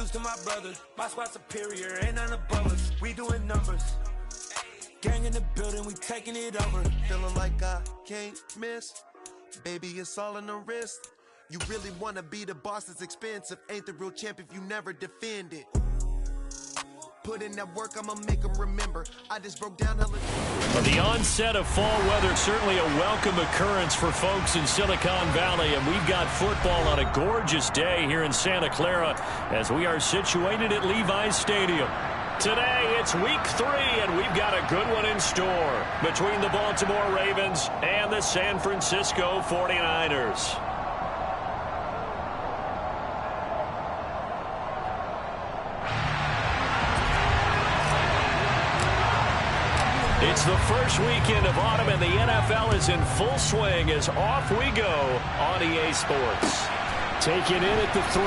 Salutes to my brothers. My squad superior, ain't none above us. We doing numbers. Gang in the building, we taking it over. Feeling like I can't miss. Baby, it's all in the wrist. You really wanna be the boss, it's expensive. Ain't the real champ if you never defend it. Put in that work, I'ma make them remember. I just broke down hella. Well, the onset of fall weather, certainly a welcome occurrence for folks in Silicon Valley. And we've got football on a gorgeous day here in Santa Clara as we are situated at Levi's Stadium. Today, it's week 3, and we've got a good one in store between the Baltimore Ravens and the San Francisco 49ers. It's the first weekend of autumn, and the NFL is in full swing as off we go on EA Sports. Taken in at the 3.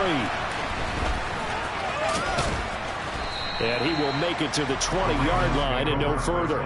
And he will make it to the 20-yard line and no further.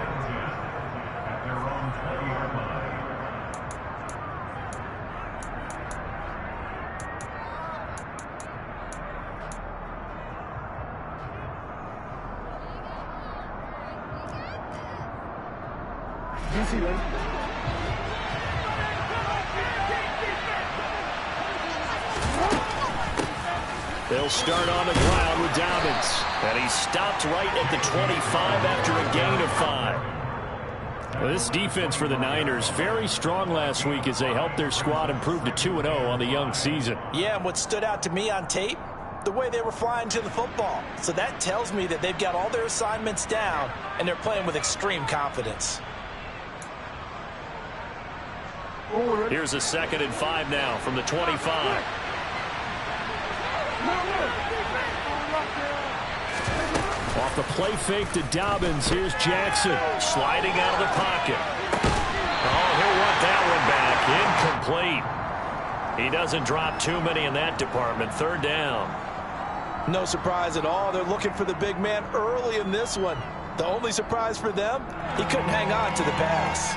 They'll start on the ground with Dobbins. And he stopped right at the 25 after a gain of 5. Well, this defense for the Niners, very strong last week as they helped their squad improve to 2-0 on the young season. Yeah, and what stood out to me on tape, the way they were flying to the football. So that tells me that they've got all their assignments down, and they're playing with extreme confidence. Here's a 2nd and 5 now from the 25. Off the play fake to Dobbins. Here's Jackson sliding out of the pocket. Oh, he'll want that one back. Incomplete. He doesn't drop too many in that department. 3rd down. No surprise at all. They're looking for the big man early in this one. The only surprise for them, he couldn't hang on to the pass.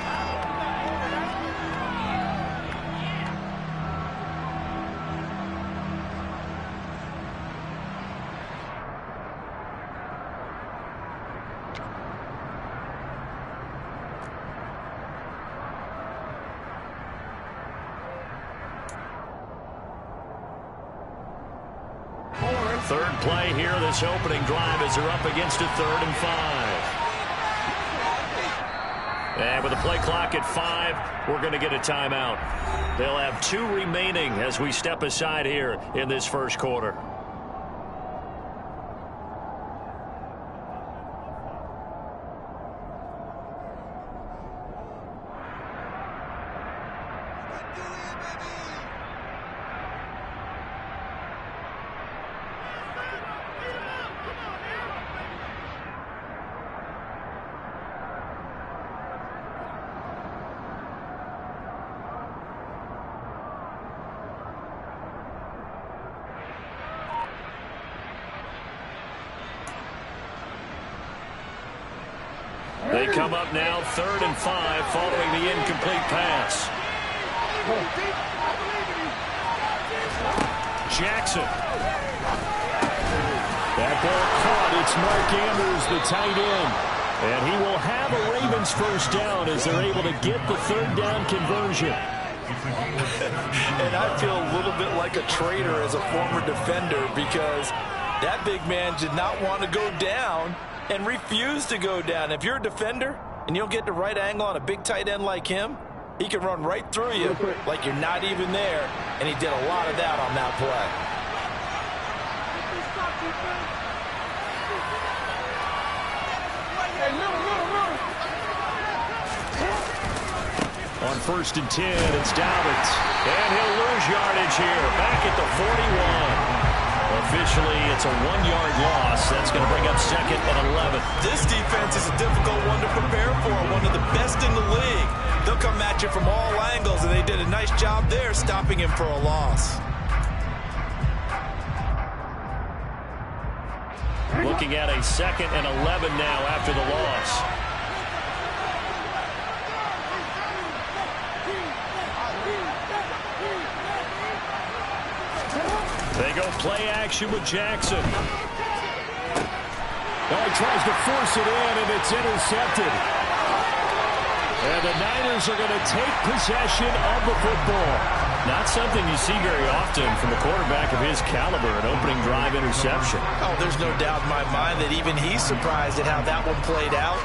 Third play here, this opening drive as they're up against a 3rd and 5. And with the play clock at 5, we're going to get a timeout. They'll have 2 remaining as we step aside here in this first quarter. They come up now 3rd and 5 following the incomplete pass. Jackson. That ball caught. It's Mark Andrews, the tight end. And he will have a Ravens first down as they're able to get the 3rd down conversion. And I feel a little bit like a traitor as a former defender because that big man did not want to go down and refused to go down. If you're a defender and you don't get the right angle on a big tight end like him, he can run right through you like you're not even there, and he did a lot of that on that play. On 1st and 10, it's Dobbins. And he'll lose yardage here, back at the 41. Officially, it's a 1-yard loss. That's going to bring up 2nd and 11. This defense is a difficult one to prepare for, one of the best in the league. They'll come at you from all angles, and they did a nice job there stopping him for a loss. Looking at a 2nd and 11 now after the loss. They go play action with Jackson. Now he tries to force it in, and it's intercepted. And the Niners are going to take possession of the football. Not something you see very often from a quarterback of his caliber, an opening drive interception. Oh, there's no doubt in my mind that even he's surprised at how that one played out.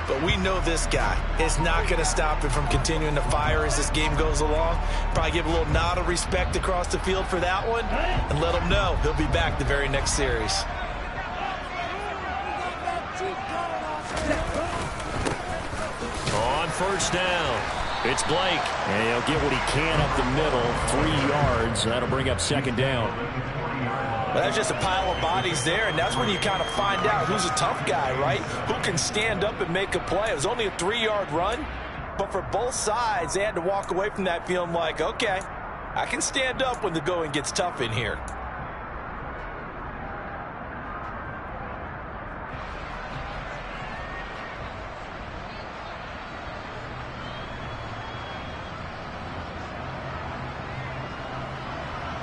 But we know this guy is not going to stop him from continuing to fire as this game goes along. Probably give a little nod of respect across the field for that one and let him know he'll be back the very next series. On first down, it's Blake. And he'll get what he can up the middle, 3 yards. That'll bring up second down. Well, that's just a pile of bodies there, and that's when you kind of find out who's a tough guy, right? Who can stand up and make a play. It was only a 3-yard run, but for both sides, they had to walk away from that feeling like, okay, I can stand up when the going gets tough in here.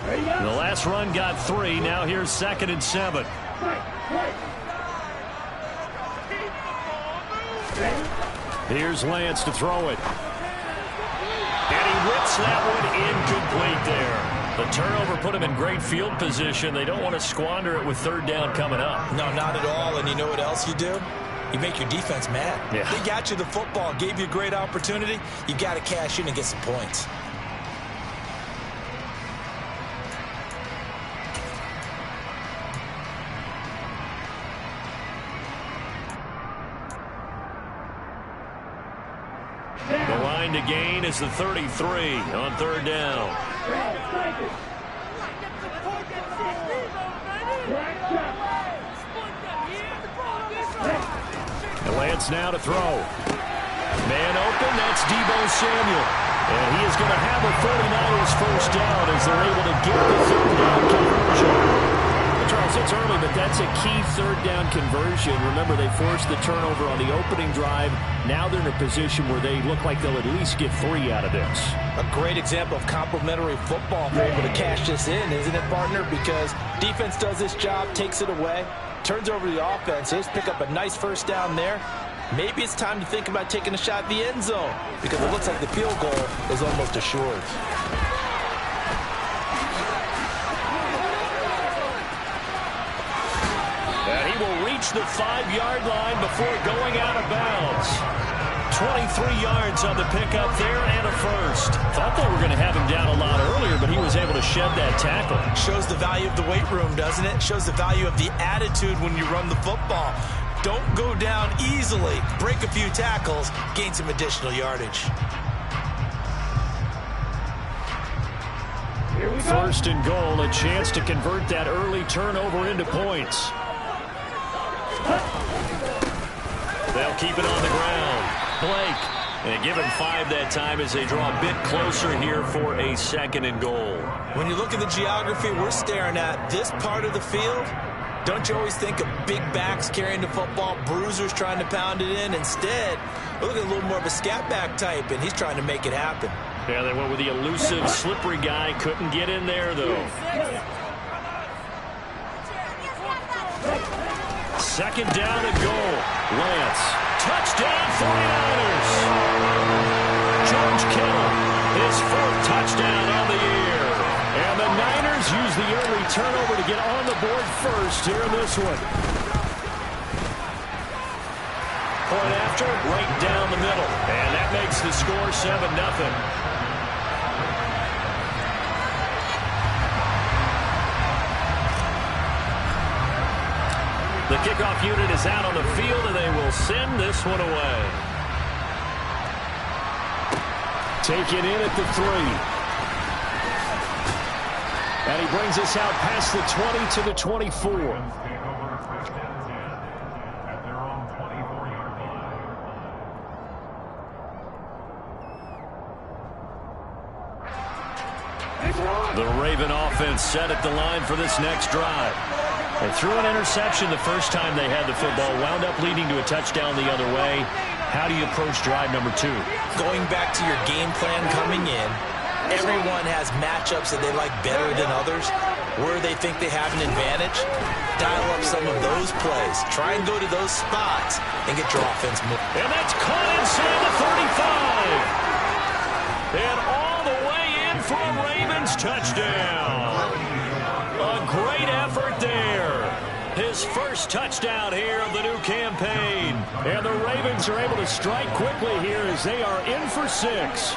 The last run got 3. Now here's 2nd and 7. Here's Lance to throw it. And he whips that one incomplete there. The turnover put him in great field position. They don't want to squander it with 3rd down coming up. No, not at all. And you know what else you do? You make your defense mad. Yeah. They got you the football, gave you a great opportunity. You got to cash in and get some points. The line to gain is the 33 on 3rd down. And Lance now to throw. Man open, that's Deebo Samuel. And he is going to have a 49ers first down as they're able to get the 3rd down conversion. Charles, it's early, but that's a key 3rd down conversion. Remember, they forced the turnover on the opening drive. Now they're in a position where they look like they'll at least get 3 out of this. A great example of complementary football. They're able to cash this in, isn't it, partner? Because defense does this job, takes it away, turns over the offense. They just pick up a nice first down there. Maybe it's time to think about taking a shot at the end zone because it looks like the field goal is almost assured. Will reach the 5-yard line before going out of bounds. 23 yards on the pickup there and a first. Thought they were going to have him down a lot earlier, but he was able to shed that tackle. Shows the value of the weight room, doesn't it? Shows the value of the attitude when you run the football. Don't go down easily. Break a few tackles, gain some additional yardage. 1st and goal, a chance to convert that early turnover into points. They'll keep it on the ground. Blake. And give him 5 that time as they draw a bit closer here for a 2nd and goal. When you look at the geography we're staring at, this part of the field, don't you always think of big backs carrying the football, bruisers trying to pound it in? Instead, look at a little more of a scat back type, and he's trying to make it happen. Yeah, they went with the elusive, slippery guy. Couldn't get in there, though. 2nd down and goal. Lance. Touchdown 49ers. George Kittle. His 4th touchdown on the year. And the Niners use the early turnover to get on the board first here in this one. Point after, right down the middle. And that makes the score 7-0. The kickoff unit is out on the field, and they will send this one away. Taken in at the 3. And he brings us out past the 20 to the 24. The Raven offense set at the line for this next drive. They threw an interception the first time they had the football, wound up leading to a touchdown the other way. How do you approach drive number 2? Going back to your game plan coming in, everyone has matchups that they like better than others. where they think they have an advantage, dial up some of those plays. Try and go to those spots and get your offense moving. And that's caught inside the 35. And all the way in for a Ravens touchdown. A great effort there. His first touchdown here of the new campaign. And the Ravens are able to strike quickly here as they are in for 6.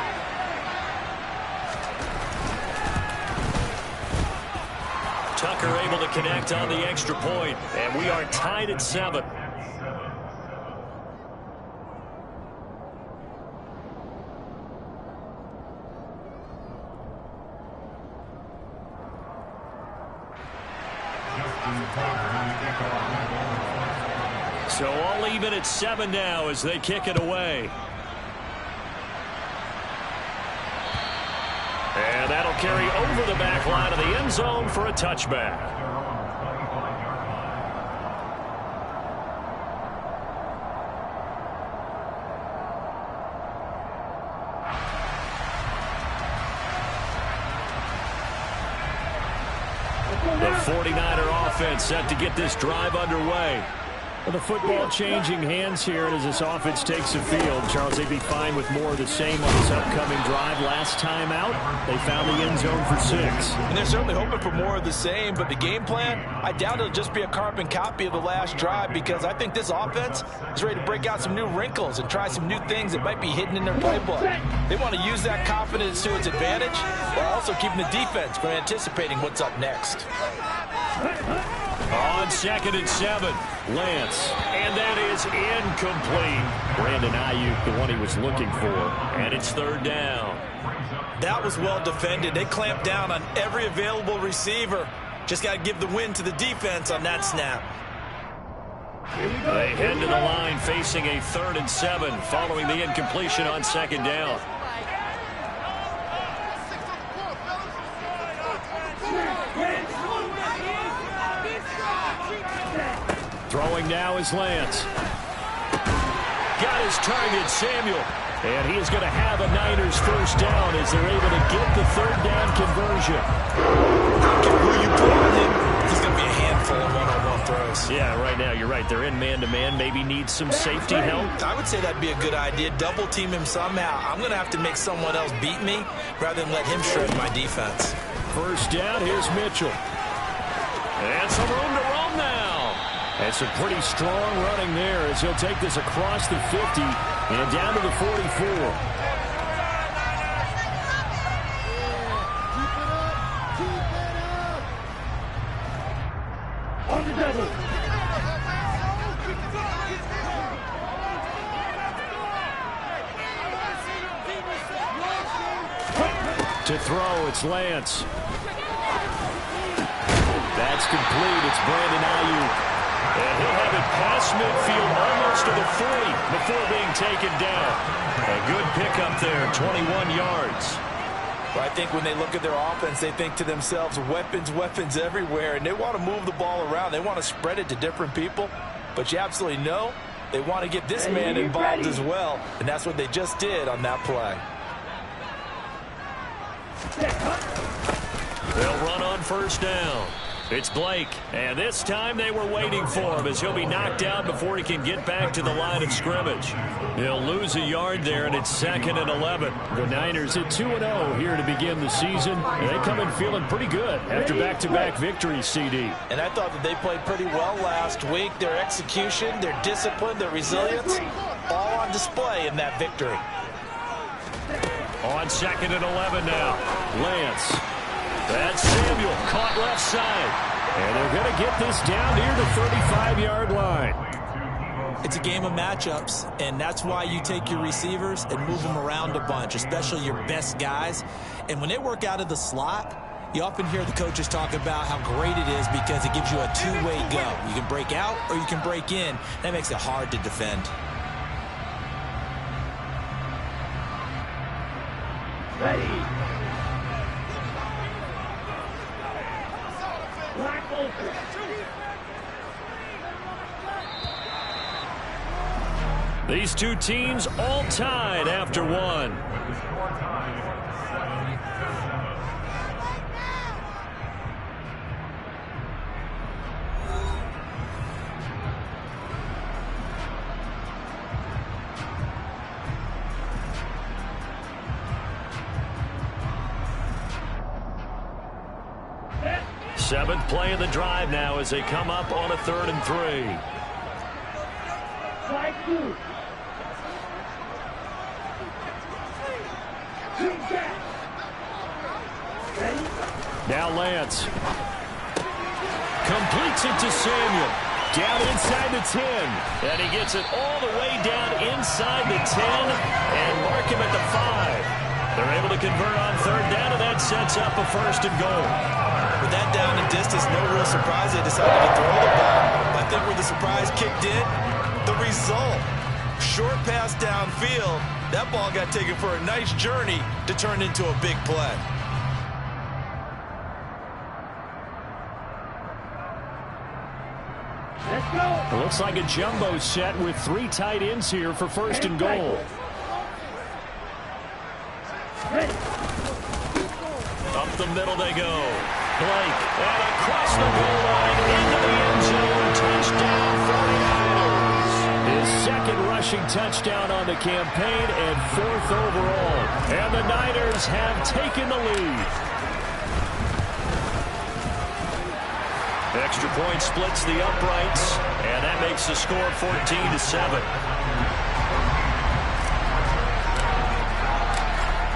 Tucker able to connect on the extra point, and we are tied at 7. So all even at 7 now as they kick it away. And that'll carry over the back line of the end zone for a touchback. The 49er offense set to get this drive underway. Well, the football changing hands here as this offense takes the field. Charles, they'd be fine with more of the same on this upcoming drive. Last time out, they found the end zone for 6. And they're certainly hoping for more of the same, but the game plan, I doubt it'll just be a carbon copy of the last drive, because I think this offense is ready to break out some new wrinkles and try some new things that might be hidden in their playbook. They want to use that confidence to its advantage, while also keeping the defense from anticipating what's up next. On 2nd and 7, Lance. And that is incomplete. Brandon Ayuk, the one he was looking for. And it's 3rd down. That was well defended. They clamped down on every available receiver. Just got to give the win to the defense on that snap. They head to the line facing a 3rd and 7 following the incompletion on 2nd down. Throwing now is Lance. Got his target, Samuel. And he is going to have a Niners first down as they're able to get the 3rd down conversion. Who you put on him, he's going to be a handful of one-on-one throws. Yeah, right now you're right. They're in man-to-man. Maybe need some safety help. I would say that'd be a good idea. Double team him somehow. I'm going to have to make someone else beat me rather than let him shred my defense. First down, here's Mitchell. And some room to roam now. And some pretty strong running there as he'll take this across the 50 and down to the 44. On the double. To throw, it's Lance. That's complete. It's Brandon Ayuk. And he'll have it past midfield almost to the 40 before being taken down. A good pickup there, 21 yards. Well, I think when they look at their offense, they think to themselves, weapons everywhere, and they want to move the ball around. They want to spread it to different people. But you absolutely know they want to get this man involved as well, and that's what they just did on that play. They'll run on first down. It's Blake, and this time they were waiting for him as he'll be knocked down before he can get back to the line of scrimmage. He'll lose a yard there, and it's 2nd and 11. The Niners at 2-0 here to begin the season. They come in feeling pretty good after back-to-back victories, CD. And I thought that they played pretty well last week. Their execution, their discipline, their resilience, all on display in that victory. On 2nd and 11 now, Lance. That's Samuel, caught left side. And they're going to get this down near the 35-yard line. It's a game of matchups, and that's why you take your receivers and move them around a bunch, especially your best guys. And when they work out of the slot, you often hear the coaches talk about how great it is because it gives you a two-way go. You can break out or you can break in. That makes it hard to defend. Ready. These two teams all tied after one. Seventh play of the drive now as they come up on a 3rd and 3. Now Lance completes it to Samuel. Down inside the 10. And he gets it all the way down inside the 10 and mark him at the 5. They're able to convert on 3rd down, and that sets up a 1st and goal. With that down and distance, no real surprise they decided to throw the ball. I think where the surprise kicked in, the result. Short pass downfield. That ball got taken for a nice journey to turn into a big play. It looks like a jumbo set with 3 tight ends here for 1st and goal. Up the middle they go. Blake, and across the goal line into the end zone. Touchdown 49ers. His 2nd rushing touchdown on the campaign and 4th overall. And the Niners have taken the lead. Extra point splits the uprights, and that makes the score 14-7.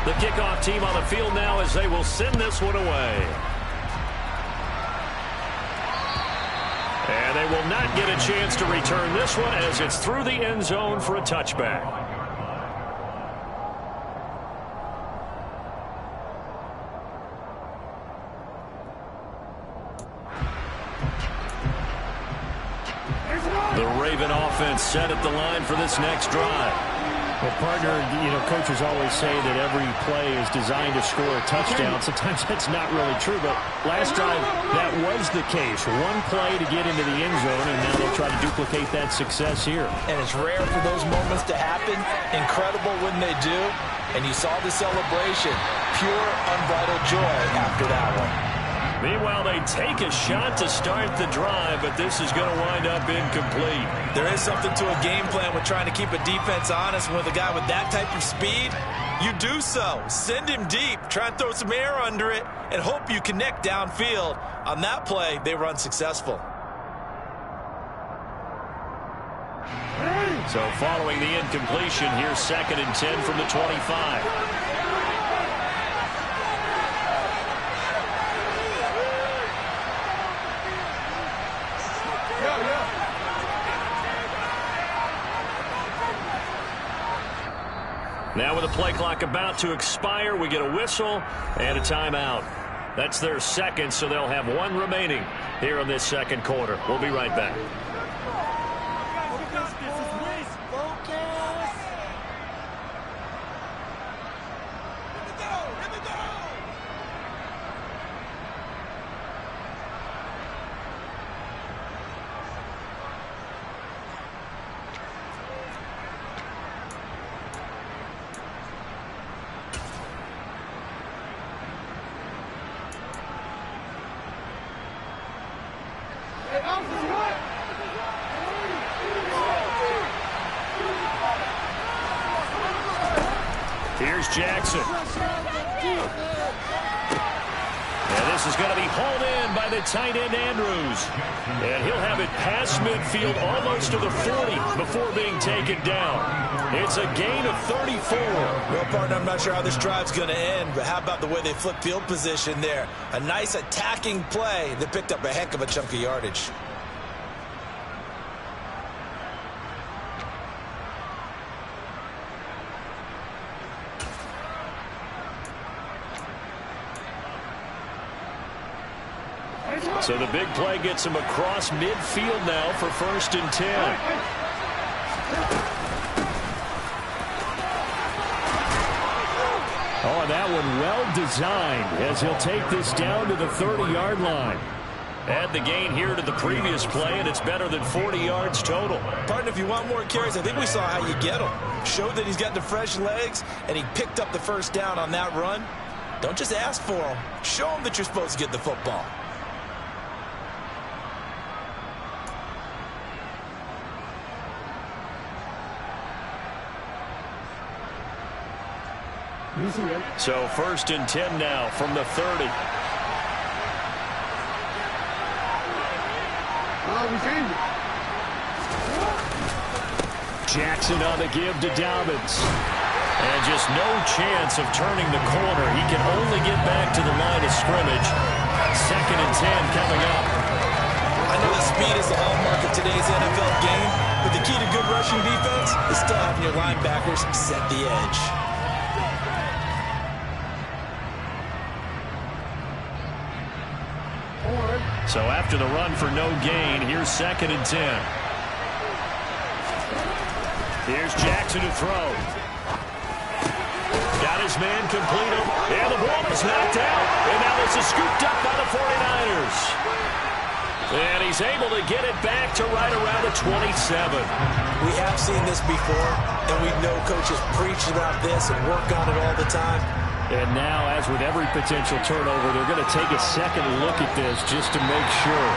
The kickoff team on the field now as they will send this one away. And they will not get a chance to return this one as it's through the end zone for a touchback. The Raven offense set at the line for this next drive. Well, partner, coaches always say that every play is designed to score a touchdown. Sometimes that's not really true, but last drive, that was the case. One play to get into the end zone, and now they'll try to duplicate that success here. And it's rare for those moments to happen. Incredible when they do. And you saw the celebration. Pure, unbridled joy after that one. Meanwhile, they take a shot to start the drive, but this is going to wind up incomplete. There is something to a game plan with trying to keep a defense honest. With a guy with that type of speed, you do so. Send him deep, try and throw some air under it, and hope you connect downfield. On that play, they were unsuccessful. So following the incompletion, here's 2nd and 10 from the 25. Now with the play clock about to expire, we get a whistle and a timeout. That's their 2nd, so they'll have 1 remaining here in this 2nd quarter. We'll be right back. Here's Jackson. And this is going to be hauled in by the tight end Andrews. And he'll have it past midfield almost to the 40 before being taken down. It's a gain of 34. Well, partner, I'm not sure how this drive's going to end, but how about the way they flip field position there? A nice attacking play that picked up a heck of a chunk of yardage. So the big play gets him across midfield now for 1st and 10. Oh, and that one well designed as he'll take this down to the 30-yard line. Add the gain here to the previous play, and it's better than 40 yards total. Partner, if you want more carries, I think we saw how you get him. Showed that he's got the fresh legs, and he picked up the 1st down on that run. Don't just ask for him. Show him that you're supposed to get the football. So 1st and 10 now from the 30. Jackson on the give to Dobbins. And just no chance of turning the corner. He can only get back to the line of scrimmage. 2nd and 10 coming up. I know that speed is the hallmark of today's NFL game, but the key to good rushing defense is still having your linebackers set the edge. So after the run for no gain, here's 2nd and 10. Here's Jackson to throw. Got his man complete. And the ball is knocked out. And now this is scooped up by the 49ers. And he's able to get it back to right around the 27. We have seen this before, and we know coaches preach about this and work on it all the time. And now, as with every potential turnover, they're going to take a second look at this just to make sure.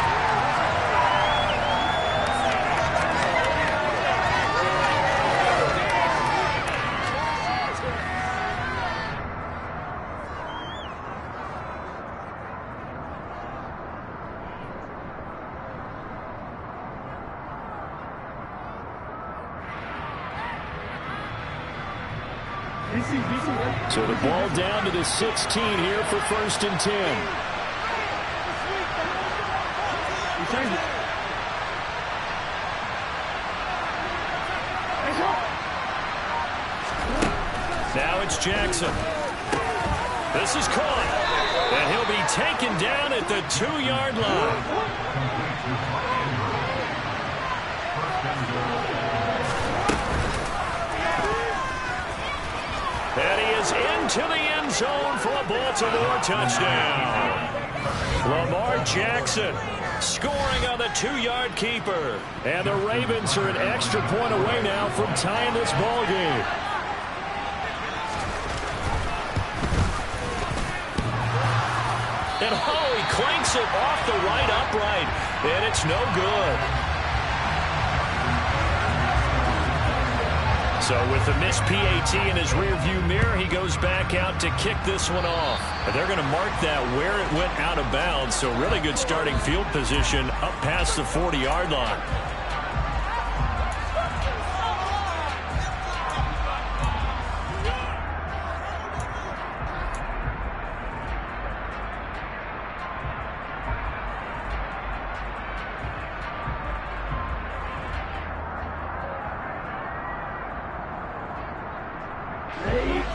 So the ball down to the 16 here for 1st and 10. Now it's Jackson. This is caught. And he'll be taken down at the 2-yard line. And he is into the end zone for a Baltimore touchdown. Lamar Jackson scoring on the 2-yard keeper. And the Ravens are an extra point away now from tying this ball game. And he clanks it off the right upright. And it's no good. So with the missed PAT in his rearview mirror, he goes back out to kick this one off. But they're going to mark that where it went out of bounds. So really good starting field position up past the 40-yard line.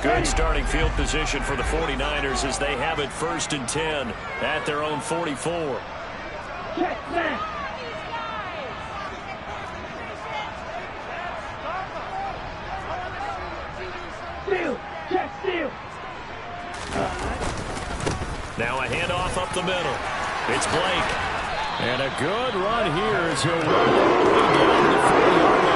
Good starting field position for the 49ers as they have it 1st and 10 at their own 44. Check that. Steal. Check steal. Now a handoff up the middle. It's Blake. And a good run here as he'll run all the way down the 40-yard line.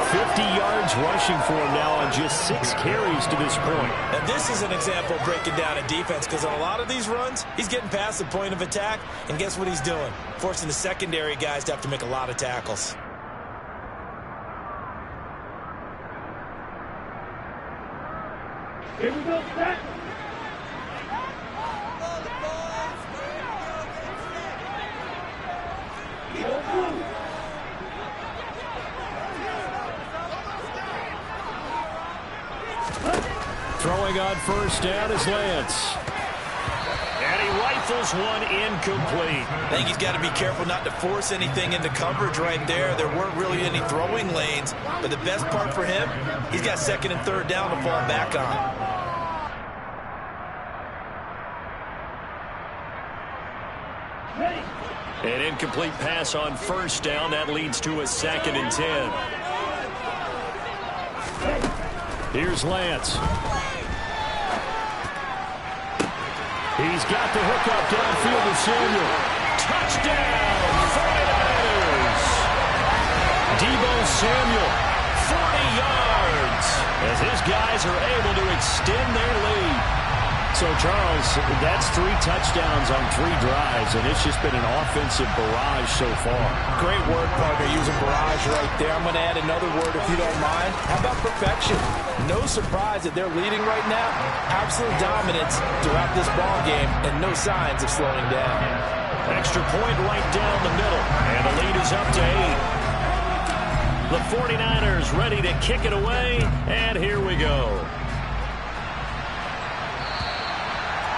50 yards rushing for him now on just 6 carries to this point. And this is an example of breaking down a defense, because on a lot of these runs, he's getting past the point of attack, and guess what he's doing? Forcing the secondary guys to have to make a lot of tackles. Here we go, set. Throwing on 1st down is Lance. And he rifles one incomplete. I think he's got to be careful not to force anything into coverage right there. There weren't really any throwing lanes, but the best part for him, he's got 2nd and 3rd down to fall back on. An incomplete pass on 1st down. That leads to a 2nd and 10. Here's Lance. He's got the hook up downfield to Samuel. Touchdown, 49ers. Deebo Samuel, 40 yards, as his guys are able to extend their lead. So, Charles, that's 3 touchdowns on 3 drives, and it's just been an offensive barrage so far. Great word, partner, using barrage right there. I'm going to add another word if you don't mind. How about perfection? No surprise that they're leading right now. Absolute dominance throughout this ball game, and no signs of slowing down. Extra point right down the middle. And is up to 8. The 49ers ready to kick it away, and here we go.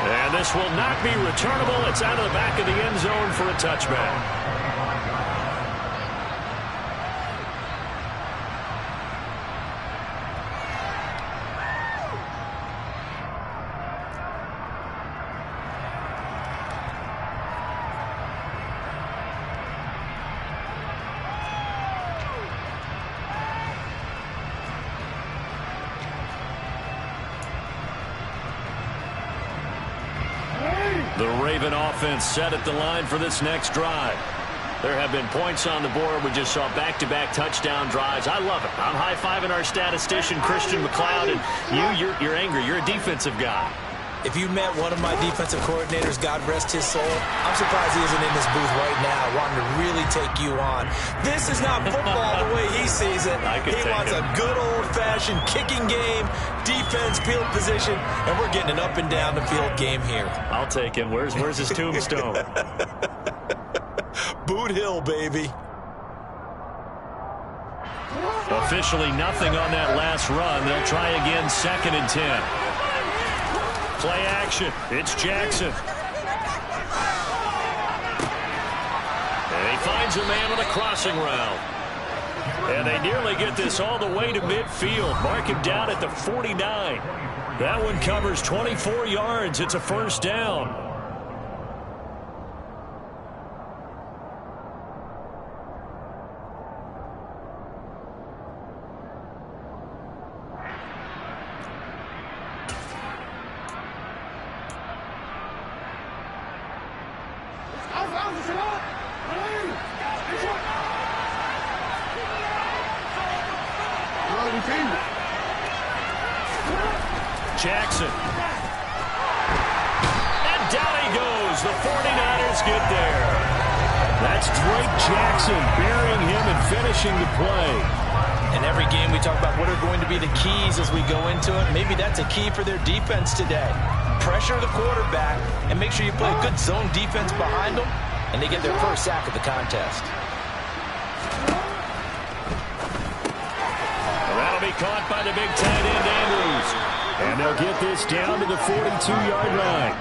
And this will not be returnable. It's out of the back of the end zone for a touchback. The Raven offense set at the line for this next drive. There have been points on the board. We just saw back-to-back touchdown drives. I love it. I'm high-fiving our statistician, Christian McLeod, and you're angry. You're a defensive guy. If you met one of my defensive coordinators, God rest his soul, I'm surprised he isn't in this booth right now wanting to really take you on. This is not football the way he sees it. He wants a good old-fashioned kicking game, defense, field position, and we're getting an up-and-down-the-field game here. I'll take him. Where's his tombstone? Boot Hill, baby. Officially nothing on that last run. They'll try again, 2nd and 10. Play action. It's Jackson. And he finds a man on a crossing route. And they nearly get this all the way to midfield. Mark him down at the 49. That one covers 24 yards. It's a first down. Jackson. And down he goes. The 49ers get there. That's Drake Jackson burying him and finishing the play. In every game we talk about what are going to be the keys as we go into it. Maybe that's a key for their defense today. Pressure the quarterback and make sure you play a good zone defense behind them, and they get their first sack of the contest. That'll be caught by the big tight end, Andrews. And they'll get this down to the 42-yard line.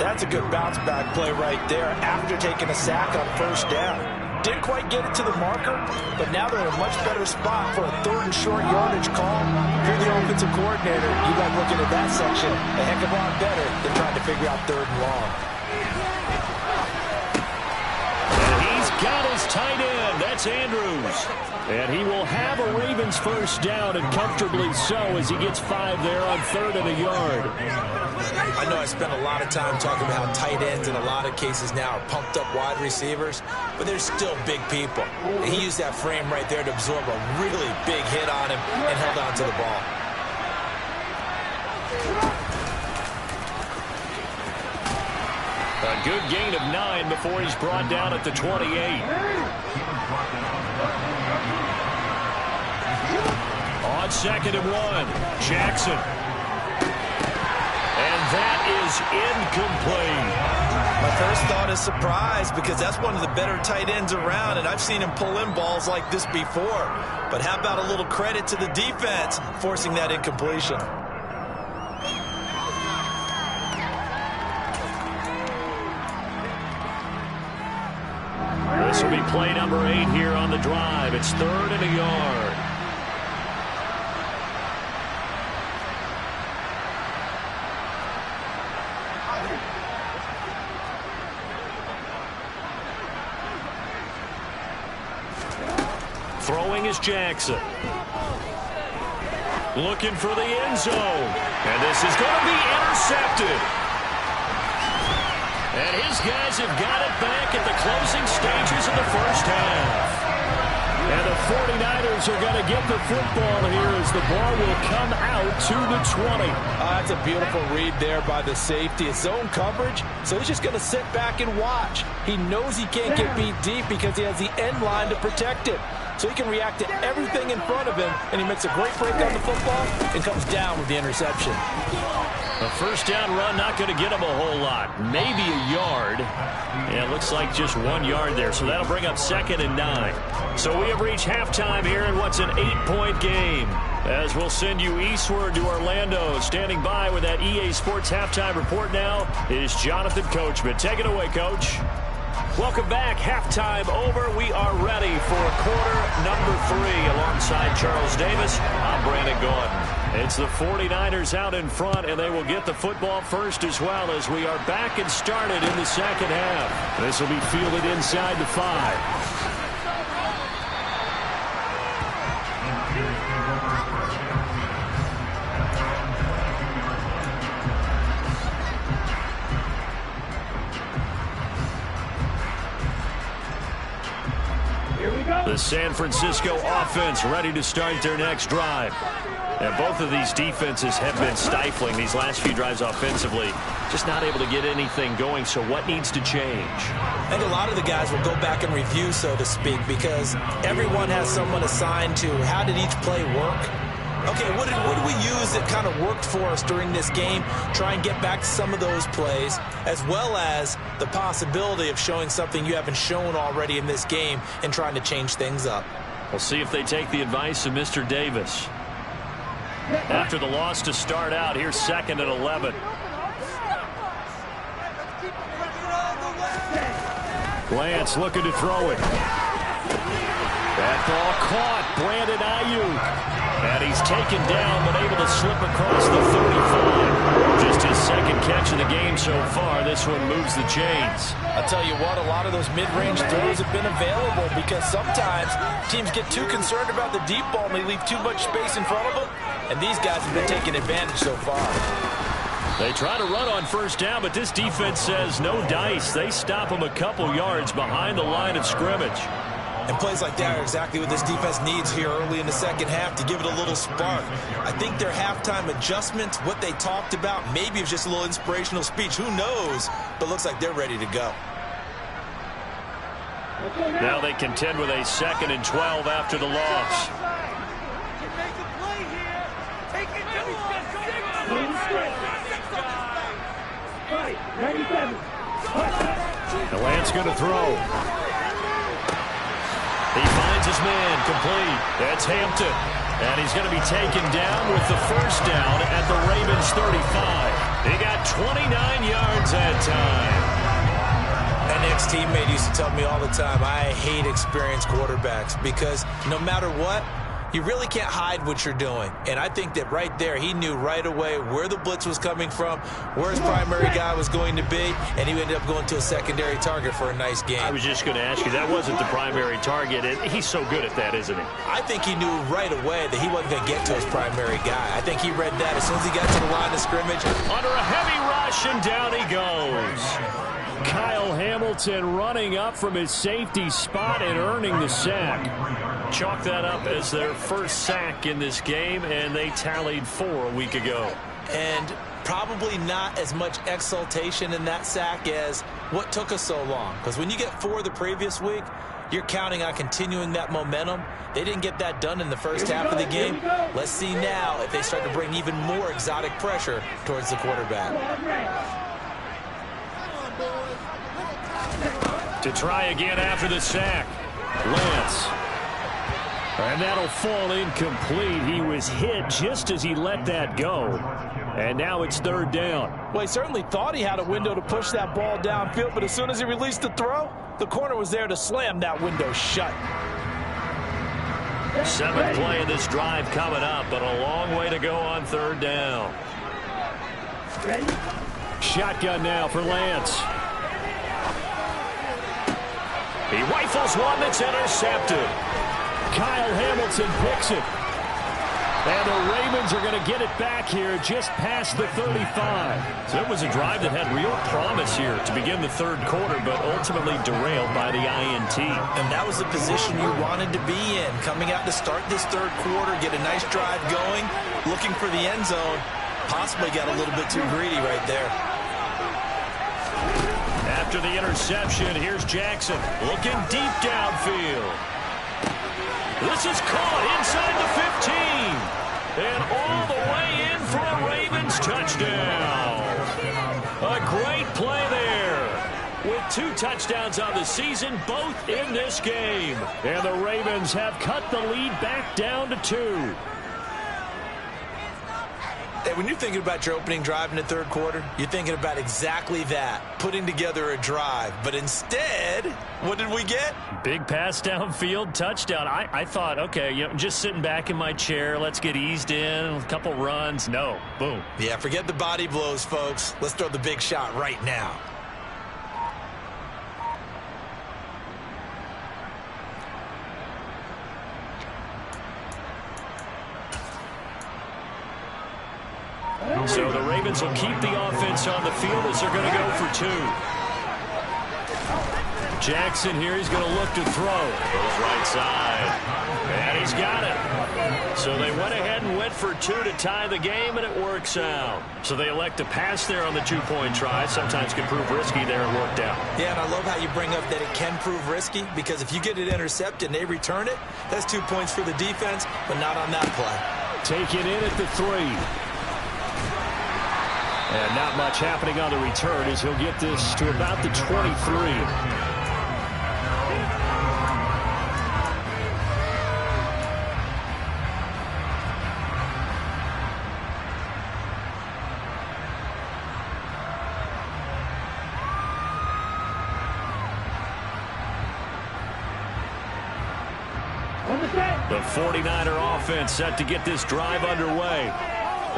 That's a good bounce-back play right there after taking a sack on first down. Didn't quite get it to the marker, but now they're in a much better spot for a 3rd and short yardage call. If you're the offensive coordinator, you like looking at that section a heck of a lot better than trying to figure out 3rd and long. And he's got his tight end. That's Andrews. And he will have a Ravens first down, and comfortably so, as he gets 5 there on 3rd and a yard. I know I spent a lot of time talking about how tight ends in a lot of cases now are pumped up wide receivers, but they're still big people. And he used that frame right there to absorb a really big hit on him and held on to the ball. A good gain of 9 before he's brought down at the 28. On 2nd and 1, Jackson. And that is incomplete. My first thought is surprise, because that's one of the better tight ends around, and I've seen him pull in balls like this before. But how about a little credit to the defense forcing that incompletion? This will be play number 8 here on the drive. It's 3rd and a yard. Throwing is Jackson. Looking for the end zone. And this is going to be intercepted. And his guys have got it back at the closing stages of the first half. And the 49ers are going to get the football here as the ball will come out to the 20. That's a beautiful read there by the safety. It's zone coverage, so he's just going to sit back and watch. He knows he can't get beat deep because he has the end line to protect it. So he can react to everything in front of him, and he makes a great break on the football and comes down with the interception. A first down run, not going to get him a whole lot. Maybe a yard. Yeah, it looks like just 1 yard there. So that'll bring up 2nd and 9. So we have reached halftime here in what's an 8-point game. As we'll send you eastward to Orlando. Standing by with that EA Sports halftime report now is Jonathan Coachman. Take it away, Coach. Welcome back. Halftime over. We are ready for quarter number 3. Alongside Charles Davis, I'm Brandon Gordon. It's the 49ers out in front, and they will get the football first as well as we are back and started in the second half. This will be fielded inside the 5. The San Francisco offense ready to start their next drive. And both of these defenses have been stifling these last few drives offensively. Just not able to get anything going, so what needs to change? I think a lot of the guys will go back and review, so to speak, because everyone has someone assigned to how did each play work. Okay, what did we use that kind of worked for us during this game? Try and get back to some of those plays, as well as the possibility of showing something you haven't shown already in this game and trying to change things up. We'll see if they take the advice of Mr. Davis. After the loss to start out, here's 2nd and 11. Lance looking to throw it. That ball caught. Brandon Ayuk. And he's taken down, but able to slip across the 35. Just his 2nd catch of the game so far. This one moves the chains. I'll tell you what, a lot of those mid-range throws have been available because sometimes teams get too concerned about the deep ball and they leave too much space in front of them. And these guys have been taking advantage so far. They try to run on first down, but this defense says no dice. They stop them a couple yards behind the line of scrimmage. And plays like that are exactly what this defense needs here early in the second half to give it a little spark. I think their halftime adjustment, what they talked about, maybe it was just a little inspirational speech. Who knows? But looks like they're ready to go. Now they contend with a 2nd and 12 after the loss. The Lance going to throw. He finds his man complete. That's Hampton. And he's going to be taken down with the first down at the Ravens 35. He got 29 yards that time. An ex-teammate used to tell me all the time, I hate experienced quarterbacks because no matter what, you really can't hide what you're doing. And I think that right there, he knew right away where the blitz was coming from, where his primary guy was going to be, and he ended up going to a secondary target for a nice game. I was just going to ask you, that wasn't the primary target. He's so good at that, isn't he? I think he knew right away that he wasn't going to get to his primary guy. I think he read that as soon as he got to the line of scrimmage. Under a heavy rush, and down he goes. Kyle Hamilton running up from his safety spot and earning the sack. Chalk that up as their first sack in this game, and they tallied 4 a week ago. And probably not as much exultation in that sack as what took us so long. Because when you get 4 the previous week, you're counting on continuing that momentum. They didn't get that done in the first half of the game. Let's see now if they start to bring even more exotic pressure towards the quarterback. To try again after the sack. Lance. And that'll fall incomplete. He was hit just as he let that go. And now it's 3rd down. Well, he certainly thought he had a window to push that ball downfield, but as soon as he released the throw, the corner was there to slam that window shut. 7th play of this drive coming up, but a long way to go on 3rd down. Shotgun now for Lance. He rifles one that's intercepted. Kyle Hamilton picks it. And the Ravens are going to get it back here just past the 35. So it was a drive that had real promise here to begin the 3rd quarter, but ultimately derailed by the INT. And that was the position you wanted to be in. Coming out to start this 3rd quarter, get a nice drive going, looking for the end zone. Possibly got a little bit too greedy right there. After the interception, here's Jackson looking deep downfield. This is caught inside the 15. And all the way in for a Ravens touchdown. 2 touchdowns on the season, both in this game. And the Ravens have cut the lead back down to 2. Hey, when you're thinking about your opening drive in the third quarter, you're thinking about exactly that, putting together a drive. But instead, what did we get? Big pass downfield, touchdown. I thought, okay, just sitting back in my chair, let's get eased in, a couple runs. No, boom. Yeah, forget the body blows, folks. Let's throw the big shot right now. So the Ravens will keep the offense on the field as they're going to go for 2. Jackson here, he's going to look to throw. Goes right side. And he's got it. So they went ahead and went for 2 to tie the game, and it works out. So they elect to pass there on the 2-point try. Sometimes can prove risky there. It worked out. Yeah, and I love how you bring up that it can prove risky, because if you get it intercepted and they return it, that's 2 points for the defense, but not on that play. Taken in at the 3. And not much happening on the return as he'll get this to about the 23. The 49er offense set to get this drive underway.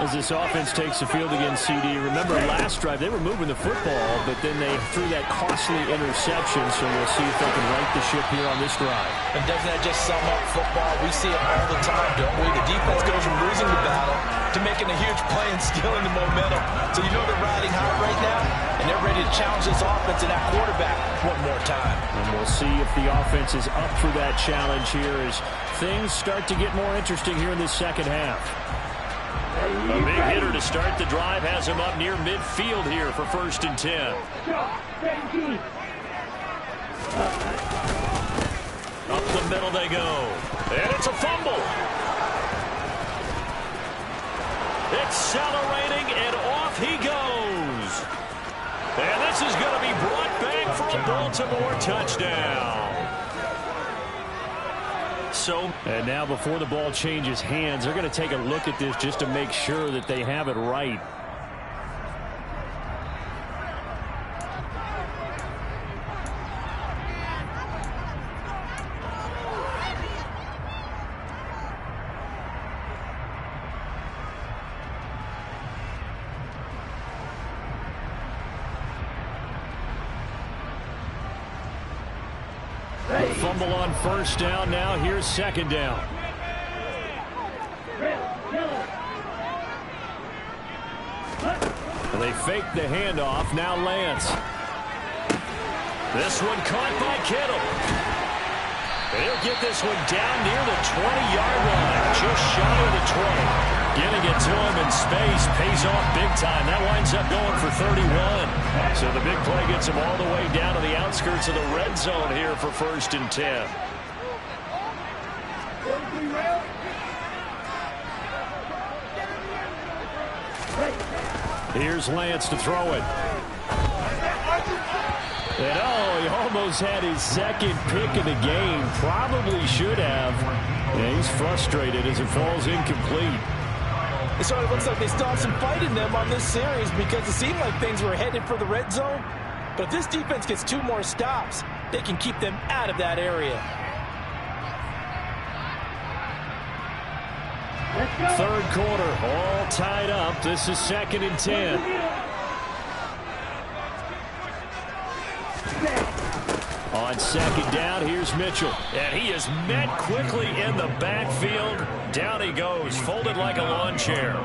As this offense takes the field against CD. Remember, last drive, they were moving the football, but then they threw that costly interception, so we'll see if they can right the ship here on this drive. And doesn't that just sum up football? We see it all the time, don't we? The defense goes from losing the battle to making a huge play and stealing the momentum. So you know they're riding high right now, and they're ready to challenge this offense and that quarterback one more time. And we'll see if the offense is up for that challenge here as things start to get more interesting here in this second half. A big hitter to start the drive has him up near midfield here for 1st and 10. Up the middle they go. And it's a fumble. Accelerating, and off he goes. And this is going to be brought back for a Baltimore touchdown. And now before the ball changes hands, they're going to take a look at this just to make sure that they have it right. Fumble on 1st down. Now here's 2nd down. They fake the handoff. Now Lance. This one caught by Kittle. He'll get this one down near the 20-yard line. Just shy of the 20. Getting it to him in space pays off big time. That winds up going for 31. So the big play gets him all the way down to the outskirts of the red zone here for 1st and 10. Here's Lance to throw it. And he almost had his 2nd pick of the game. Probably should have. And he's frustrated as it falls incomplete. It sort of looks like they still have some fight in them on this series, because it seemed like things were headed for the red zone. But if this defense gets 2 more stops, they can keep them out of that area. 3rd quarter, all tied up. This is 2nd and 10. On 2nd down, here's Mitchell. And he is met quickly in the backfield. Down he goes, folded like a lawn chair.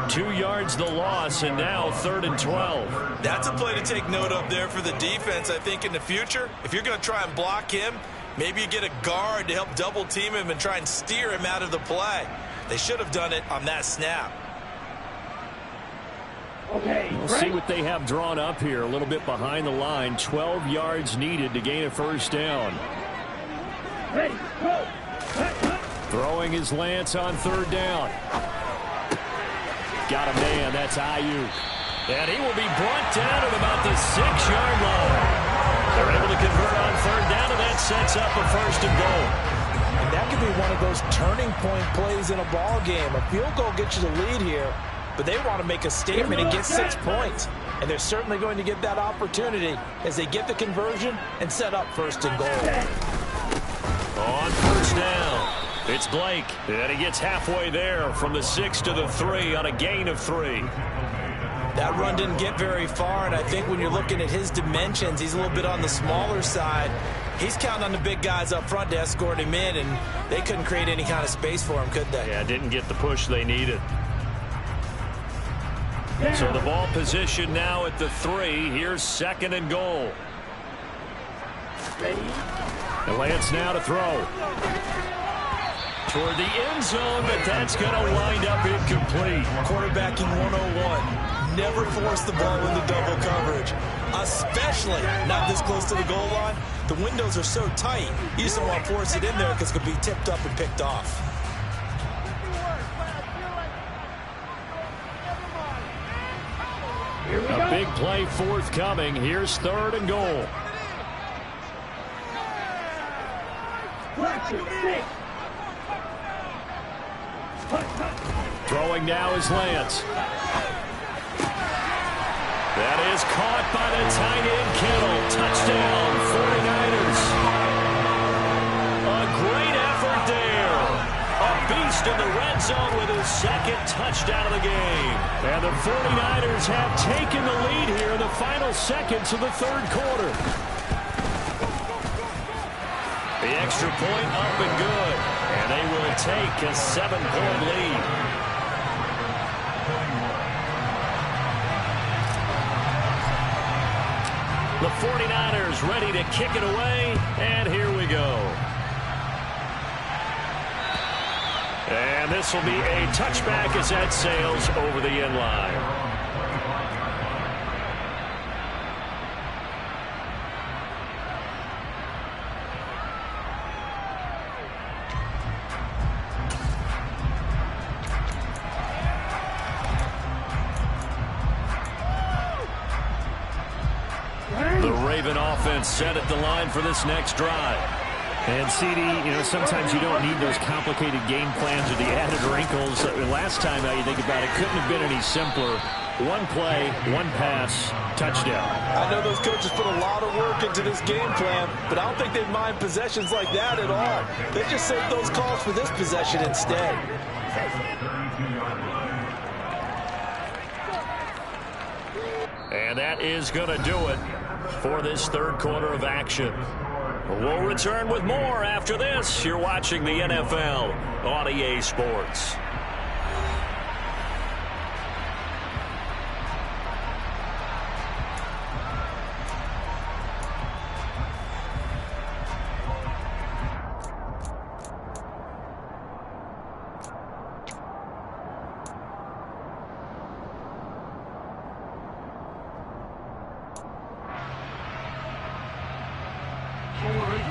2 yards the loss, and now 3rd and 12. That's a play to take note of there for the defense, I think, in the future. If you're going to try and block him, maybe you get a guard to help double team him and try and steer him out of the play. They should have done it on that snap. We'll see what they have drawn up here. A little bit behind the line. 12 yards needed to gain a 1st down. Ready, go. Throwing his Lance on 3rd down. Got a man. That's Ayuk. And he will be brought down at about the 6-yard line. They're able to convert on third down, and that sets up a first and goal. And that could be one of those turning point plays in a ball game. A field goal gets you the lead here, but they want to make a statement and get 6 points. And they're certainly going to get that opportunity as they get the conversion and set up first and goal. On first down, it's Blake. And he gets halfway there from the 6 to the 3 on a gain of 3. That run didn't get very far, and I think when you're looking at his dimensions, he's a little bit on the smaller side. He's counting on the big guys up front to escort him in, and they couldn't create any kind of space for him, could they? Yeah, didn't get the push they needed. So the ball position now at the 3. Here's second and goal. And Lance now to throw. Toward the end zone, but that's going to wind up incomplete. Quarterbacking 101. Never force the ball into double coverage, especially not this close to the goal line. The windows are so tight, you just don't want to force it in there because it could be tipped up and picked off. A big play forthcoming. Here's third and goal. Throwing now is Lance. That is caught by the tight end, Kittle. Touchdown, 49ers. A great effort there. A beast in the red zone with his second touchdown of the game. And the 49ers have taken the lead here in the final seconds of the third quarter. The extra point up and good. And they will take a 7-point lead. The 49ers ready to kick it away, and here we go. And this will be a touchback as that sails over the end line. Set at the line for this next drive. And CD, sometimes you don't need those complicated game plans or the added wrinkles. Last time out, you think about it, couldn't have been any simpler. One play, one pass, touchdown. I know those coaches put a lot of work into this game plan, but I don't think they mind possessions like that at all. They just save those calls for this possession instead. And that is going to do it for this third quarter of action. We'll return with more after this. You're watching the NFL on EA Sports.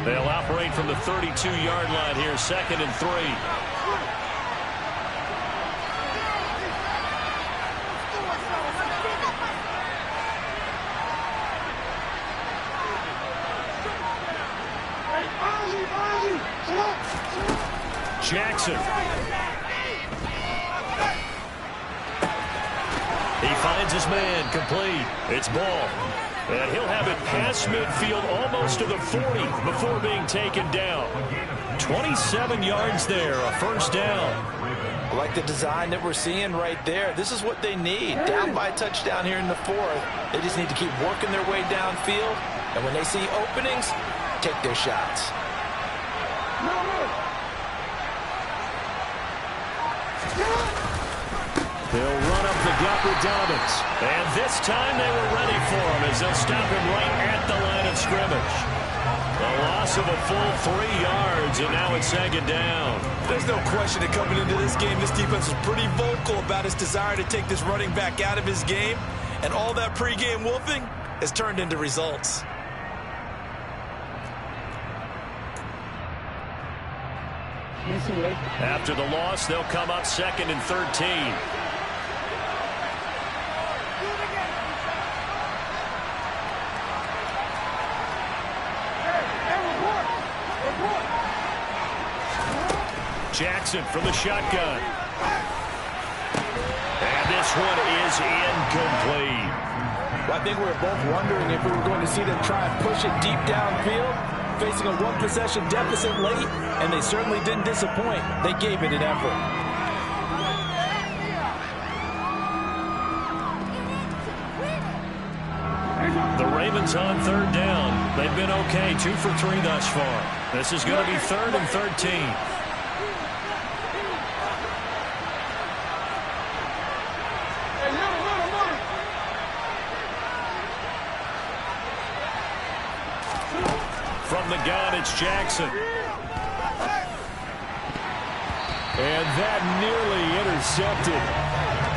They'll operate from the 32-yard line here, 2nd and 3. Jackson. He finds his man, complete. It's ball. And he'll have it past midfield almost to the 40 before being taken down. 27 yards there, a first down. I like the design that we're seeing right there. This is what they need. Down by a touchdown here in the 4th. They just need to keep working their way downfield. And when they see openings, take their shots. They'll run up the gut with Dobbins. And this time they were ready for him as they'll stop him right at the line of scrimmage. A loss of a full 3 yards, and now it's 2nd down. There's no question that coming into this game, this defense was pretty vocal about his desire to take this running back out of his game. And all that pregame wolfing has turned into results. After the loss, they'll come up 2nd and 13. Jackson from the shotgun. And this one is incomplete. Well, I think we were both wondering if we were going to see them try and push it deep downfield, facing a one-possession deficit late, and they certainly didn't disappoint. They gave it an effort. The Ravens on third down. They've been okay, 2 for 3 thus far. This is going to be 3rd and 13. From the gun, it's Jackson. And that nearly intercepted.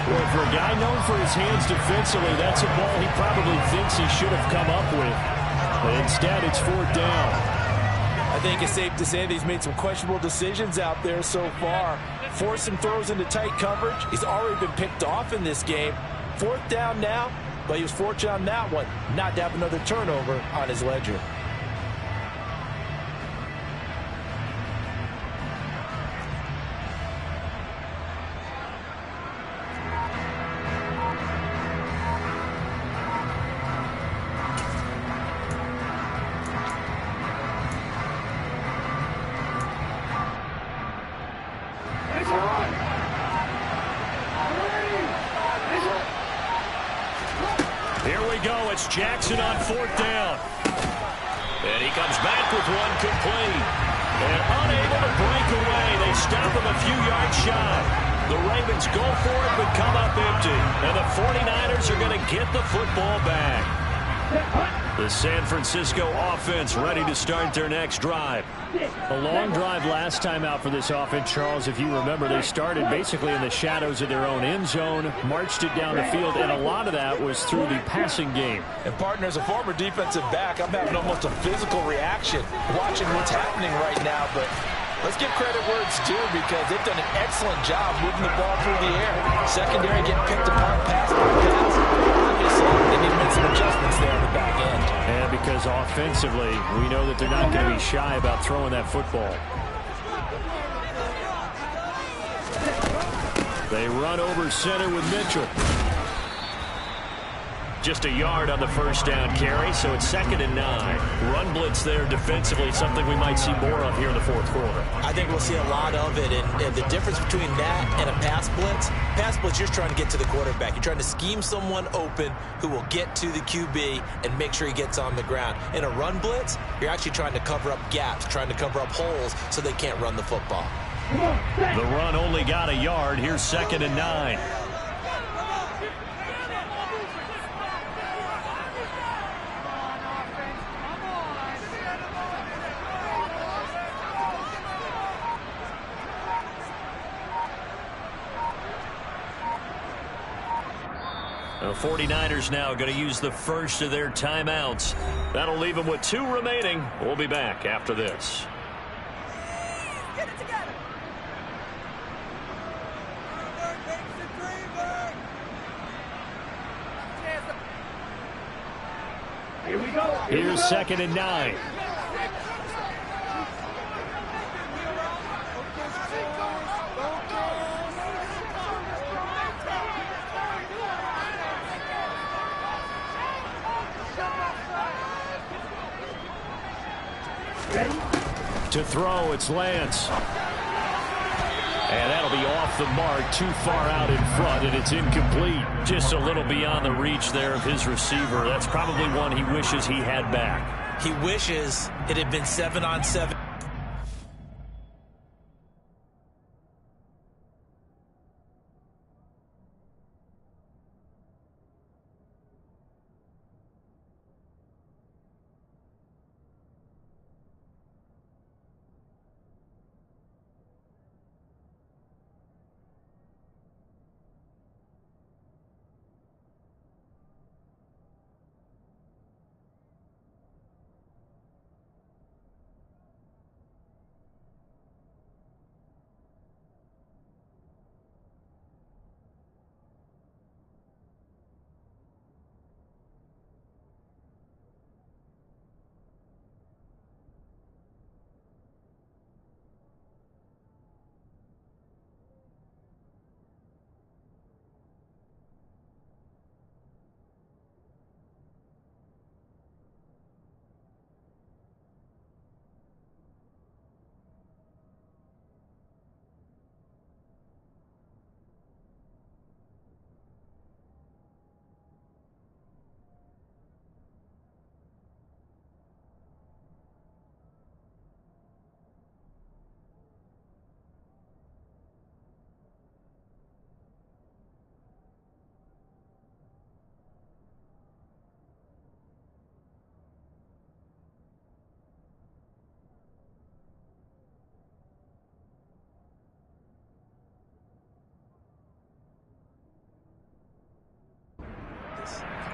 Well, for a guy known for his hands defensively, that's a ball he probably thinks he should have come up with. But instead, it's 4th down. I think it's safe to say that he's made some questionable decisions out there so far. Forced some throws into tight coverage. He's already been picked off in this game. 4th down now, but he was fortunate on that one not to have another turnover on his ledger. It's Jackson on 4th down. And he comes back with one complete. And unable to break away. They stop him a few yards shy. The Ravens go for it but come up empty. And the 49ers are going to get the football back. The San Francisco offense ready to start their next drive. A long drive last time out for this offense, Charles. If you remember, they started basically in the shadows of their own end zone, marched it down the field, and a lot of that was through the passing game. And, partner, as a former defensive back, I'm having almost a physical reaction watching what's happening right now. But let's give credit where it's due because they've done an excellent job moving the ball through the air. Secondary getting picked apart pass by pass. Obviously, they need to make some adjustments there on the back end. And because offensively, we know that they're not going to be shy about throwing that football. They run over center with Mitchell. Just a yard on the first down carry, so it's 2nd and 9. Run blitz there defensively, something we might see more of here in the 4th quarter. I think we'll see a lot of it, and the difference between that and a pass blitz, you're trying to get to the quarterback. You're trying to scheme someone open who will get to the QB and make sure he gets on the ground. In a run blitz, you're actually trying to cover up gaps, trying to cover up holes so they can't run the football. The run only got a yard. Here's 2nd and 9. The 49ers now going to use the first of their timeouts. That'll leave them with 2 remaining. We'll be back after this. Get it together. Here we go. Here's 2nd and 9. To throw, it's Lance. And that'll be off the mark, too far out in front, and it's incomplete. Just a little beyond the reach there of his receiver. That's probably one he wishes he had back. He wishes it had been 7-on-7.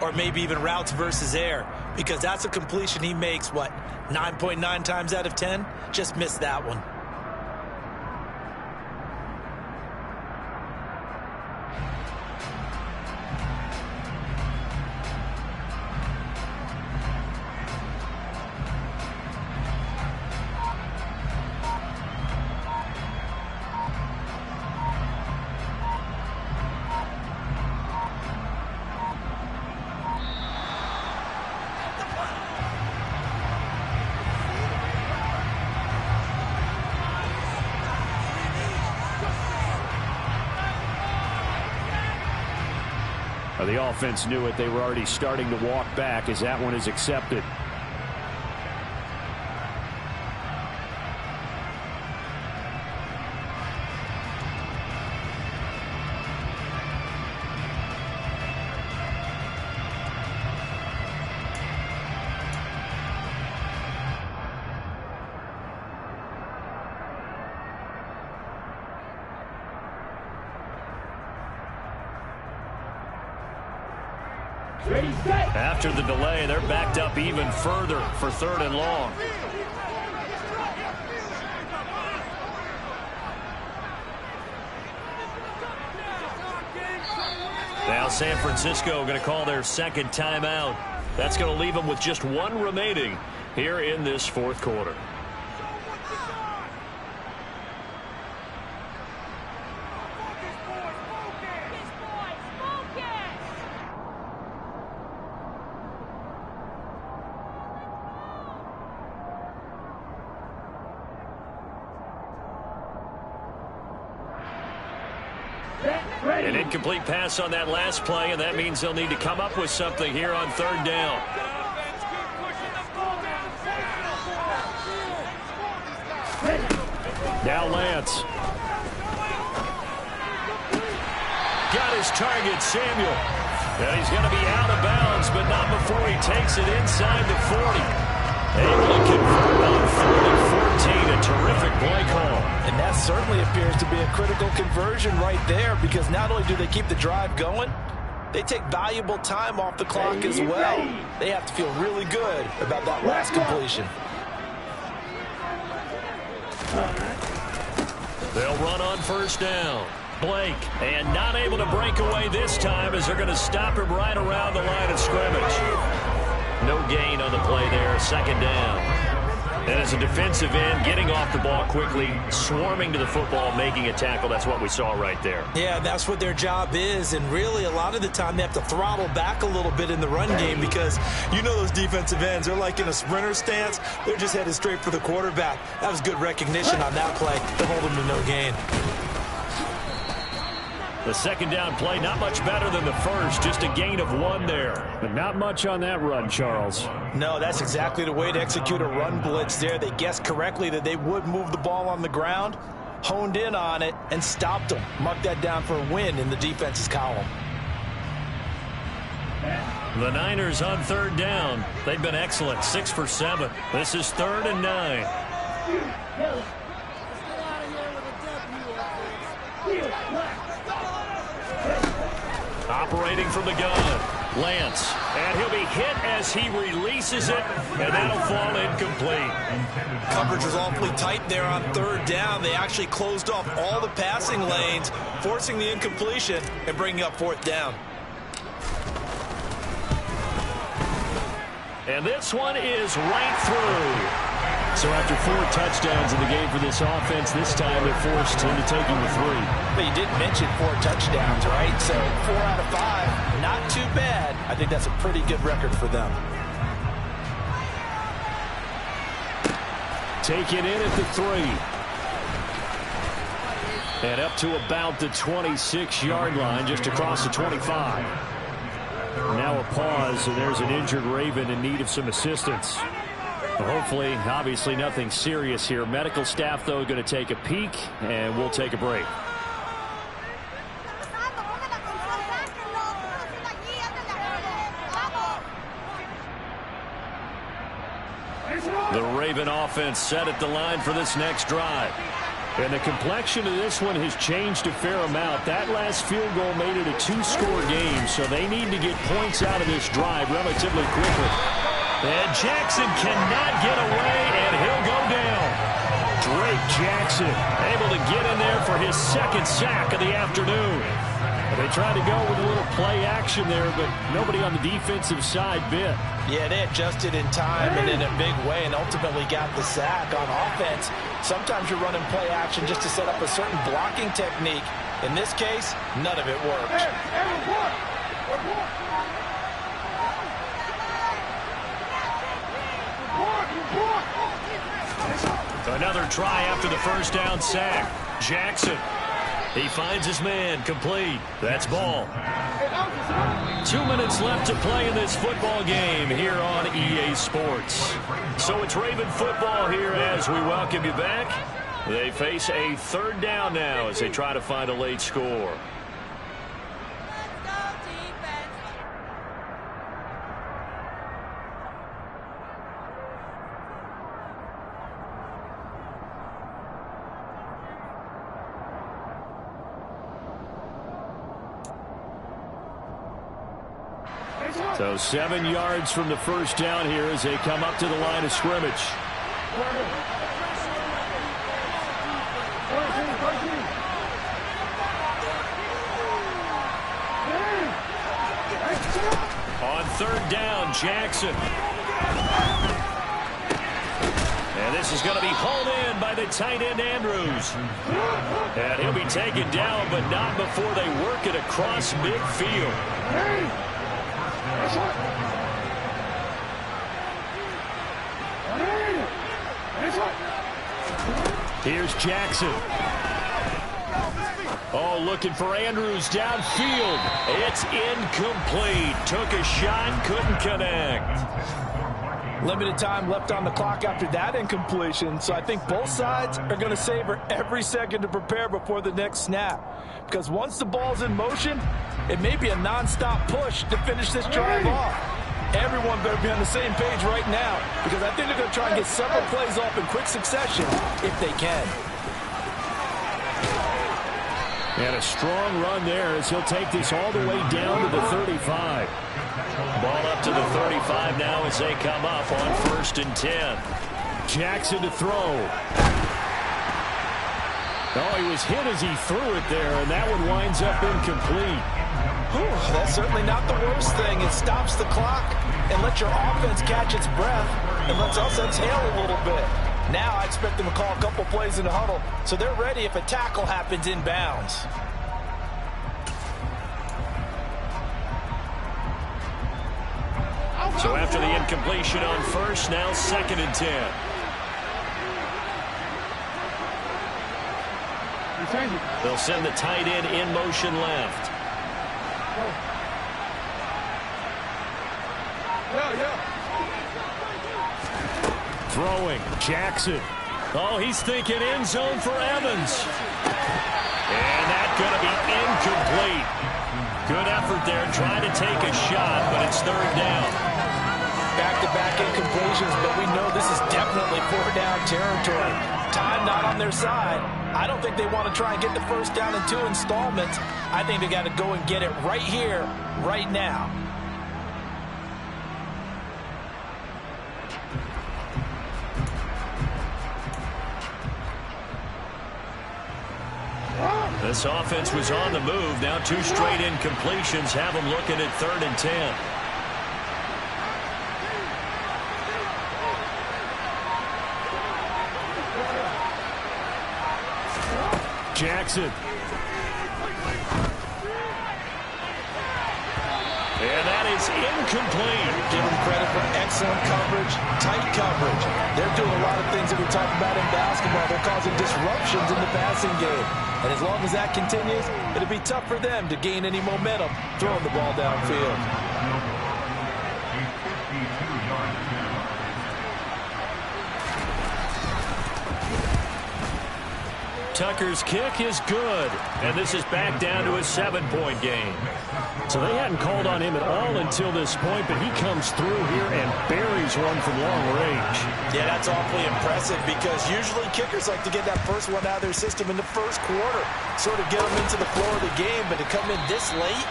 or maybe even routes versus air, because that's a completion he makes, 9.9 times out of 10? Just missed that one. The offense knew it. They were already starting to walk back as that one is accepted. After the delay, they're backed up even further for 3rd and long. Now San Francisco going to call their second timeout. That's going to leave them with just one remaining here in this 4th quarter. An incomplete pass on that last play, and that means they'll need to come up with something here on 3rd down. Now Lance. Got his target, Samuel. And he's going to be out of bounds, but not before he takes it inside the 40. Able to convert on 4th and 14. A terrific play call. And that certainly appears to be a critical conversion right there, because not only do they keep the drive going, they take valuable time off the clock as well. They have to feel really good about that last completion. They'll run on 1st down. Blake, and not able to break away this time as they're going to stop him right around the line of scrimmage. No gain on the play there, 2nd down. And as a defensive end, getting off the ball quickly, swarming to the football, making a tackle, that's what we saw right there. Yeah, that's what their job is, and really a lot of the time they have to throttle back a little bit in the run game, because you know those defensive ends, they're like in a sprinter stance. They're just headed straight for the quarterback. That was good recognition on that play to hold them to no gain. The 2nd down play, not much better than the first, just a gain of 1 there. But not much on that run, Charles. No, that's exactly the way to execute a run blitz there. They guessed correctly that they would move the ball on the ground, honed in on it, and stopped them. Mark that down for a win in the defense's column. The Niners on 3rd down. They've been excellent, 6 for 7. This is 3rd and 9. Operating from the gun, Lance, and he'll be hit as he releases it, and that'll fall incomplete. Coverage was awfully tight there on 3rd down. They actually closed off all the passing lanes, forcing the incompletion and bringing up 4th down. And this one is right through. So after 4 touchdowns in the game for this offense, this time they're forced into taking the 3. But you did mention 4 touchdowns, right? So 4 out of 5, not too bad. I think that's a pretty good record for them. Taken in at the 3. And up to about the 26-yard line, just across the 25. Now a pause, and there's an injured Raven in need of some assistance. Hopefully, obviously nothing serious here. Medical staff, though, going to take a peek, and we'll take a break. The Raven offense set at the line for this next drive. And the complexion of this one has changed a fair amount. That last field goal made it a 2-score game, so they need to get points out of this drive relatively quickly. And Jackson cannot get away, and he'll go down. Drake Jackson able to get in there for his second sack of the afternoon. They tried to go with a little play action there, but nobody on the defensive side bit. Yeah, they adjusted in time and in a big way and ultimately got the sack. On offense, sometimes you're running play action just to set up a certain blocking technique. In this case, none of it worked. Another try after the first down sack. Jackson. He finds his man, complete. That's ball. 2 minutes left to play in this football game here on EA Sports. So it's Raven football here as we welcome you back. They face a third down now as they try to find a late score. So 7 yards from the first down here as they come up to the line of scrimmage. On third down, Jackson. And this is going to be hauled in by the tight end, Andrews. And he'll be taken down, but not before they work it across midfield. Here's Jackson. Oh, looking for Andrews downfield. It's incomplete. Took a shot, couldn't connect. Limited time left on the clock after that incompletion, so I think both sides are going to savor every second to prepare before the next snap. Because once the ball's in motion, it may be a non-stop push to finish this drive off. Everyone better be on the same page right now, because I think they're going to try and get several plays off in quick succession if they can. And a strong run there as he'll take this all the way down to the 35. Ball up to the 35 now as they come up on 1st and 10. Jackson to throw. Oh, he was hit as he threw it there, and that one winds up incomplete. Whew, that's certainly not the worst thing. It stops the clock and lets your offense catch its breath and lets us exhale a little bit. Now I expect them to call a couple plays in the huddle so they're ready if a tackle happens inbounds. So after the incompletion on first, now 2nd and 10. They'll send the tight end in motion left. Throwing, Jackson. Oh, he's thinking end zone for Evans. And that's going to be incomplete. Good effort there, trying to take a shot, but it's 3rd down. Back-to-back incompletions, but we know this is definitely 4th-down territory. Time not on their side. I don't think they want to try and get the first down in 2 installments. I think they got to go and get it right here, right now. This offense was on the move. Now 2 straight incompletions have them looking at 3rd and 10. Jackson. And that is incomplete. Give them credit for excellent coverage, tight coverage. They're doing a lot of things that we talk about in basketball. They're causing disruptions in the passing game. And as long as that continues, it'll be tough for them to gain any momentum throwing the ball downfield. Tucker's kick is good. And this is back down to a 7-point game. So they hadn't called on him at all until this point, but he comes through here and buries one from long range. Yeah, that's awfully impressive because usually kickers like to get that first one out of their system in the first quarter, sort of get them into the flow of the game, but to come in this late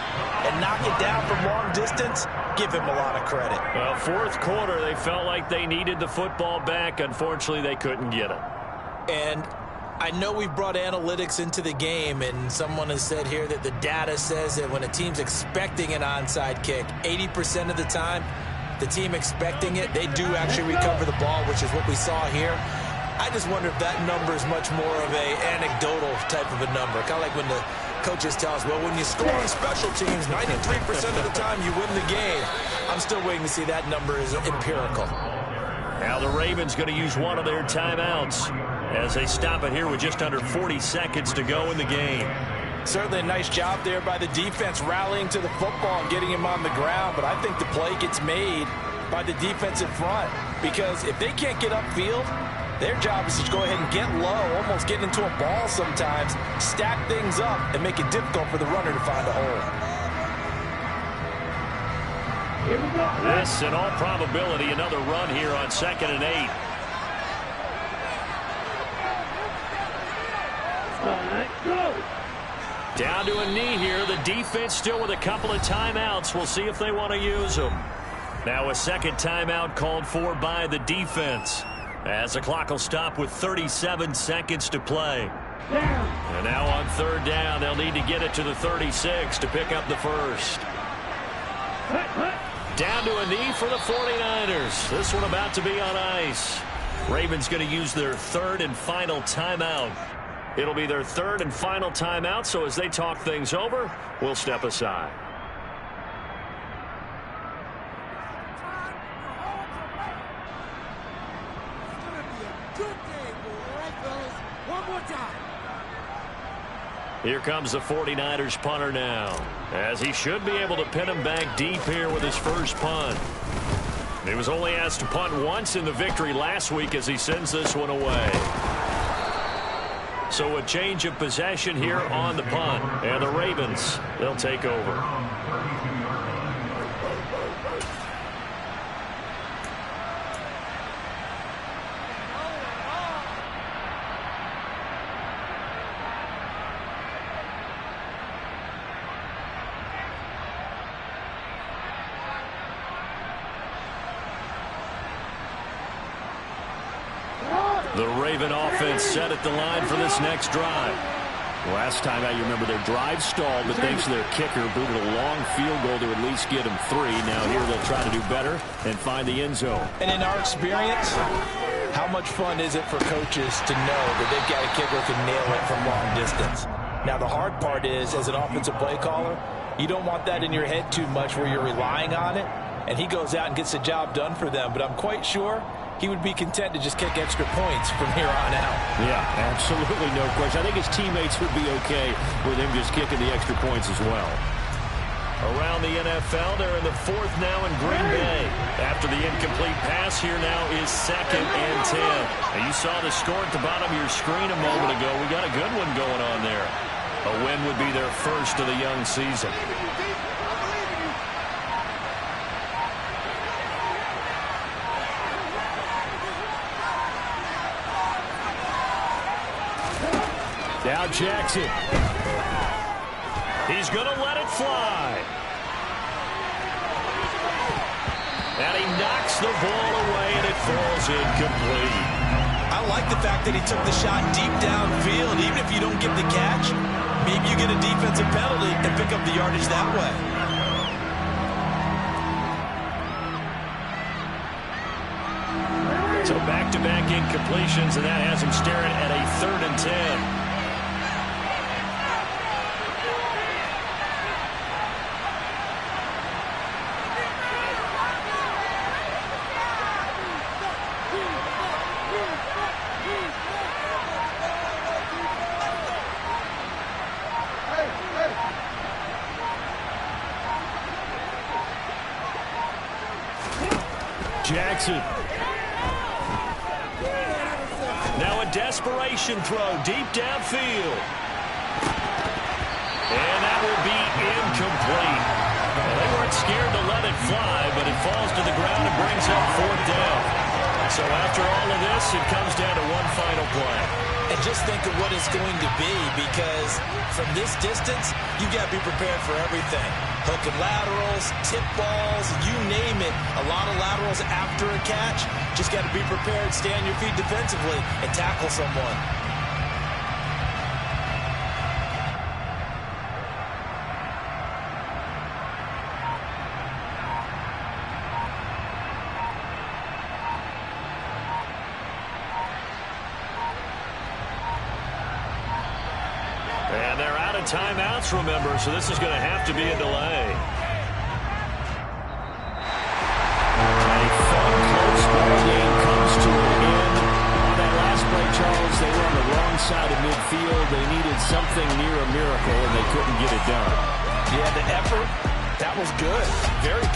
and knock it down from long distance, give him a lot of credit. Well, fourth quarter, they felt like they needed the football back. Unfortunately, they couldn't get it. And I know we brought analytics into the game, and someone has said here that the data says that when a team's expecting an onside kick, 80% of the time, the team expecting it, they do actually recover the ball, which is what we saw here. I just wonder if that number is much more of a anecdotal type of a number. Kind of like when the coaches tell us, well, when you score on special teams, 93% of the time you win the game. I'm still waiting to see that number is empirical. Now the Ravens going to use one of their timeouts as they stop it here with just under 40 seconds to go in the game. Certainly a nice job there by the defense rallying to the football and getting him on the ground, but I think the play gets made by the defensive front because if they can't get upfield, their job is to go ahead and get low, almost get into a ball sometimes, stack things up, and make it difficult for the runner to find a hole. This, in all probability, another run here on 2nd and 8. Down to a knee here. The defense still with a couple of timeouts. We'll see if they want to use them. Now a second timeout called for by the defense, as the clock will stop with 37 seconds to play. And now on 3rd down, they'll need to get it to the 36 to pick up the first. Down to a knee for the 49ers. This one about to be on ice. Ravens going to use their 3rd and final timeout. It'll be their 3rd and final timeout, so as they talk things over, we'll step aside. Here comes the 49ers punter now, as he should be able to pin him back deep here with his first punt. He was only asked to punt once in the victory last week as he sends this one away. So a change of possession here on the punt, and the Ravens, they'll take over. The Raven offense set at the line for this next drive. Last time out, you remember their drive stalled, but thanks to their kicker, booted a long field goal to at least get them 3. Now here they'll try to do better and find the end zone. And in our experience, how much fun is it for coaches to know that they've got a kicker who can nail it from long distance? Now the hard part is, as an offensive play caller, you don't want that in your head too much where you're relying on it, and he goes out and gets the job done for them. But I'm quite sure he would be content to just kick extra points from here on out. Yeah, absolutely no question. I think his teammates would be okay with him just kicking the extra points as well. Around the NFL, they're in the 4th now in Green Bay. After the incomplete pass, here now is 2nd and 10. And you saw the score at the bottom of your screen a moment ago. We got a good one going on there. A win would be their first of the young season. Now Jackson. He's going to let it fly. And he knocks the ball away, and it falls incomplete. I like the fact that he took the shot deep downfield. Even if you don't get the catch, maybe you get a defensive penalty and pick up the yardage that way. So back-to-back incompletions, and that has him staring at a 3rd and 10. Jackson. Now a desperation throw deep downfield. And that will be incomplete. Well, they weren't scared to let it fly, but it falls to the ground and brings up 4th down. So after all of this, it comes down to one final play. And just think of what it's going to be, because from this distance, you got to be prepared for everything. Hook and laterals, tip balls, you name it. A lot of laterals after a catch. Just got to be prepared, stay on your feet defensively, and tackle someone. And they're out of timeouts, remember, so this is going to have to be a delay. A fun, close ball game comes to an end. On that last play, Charles, they were on the wrong side of midfield. They needed something near a miracle, and they couldn't get it done. Yeah, the effort, that was good. Very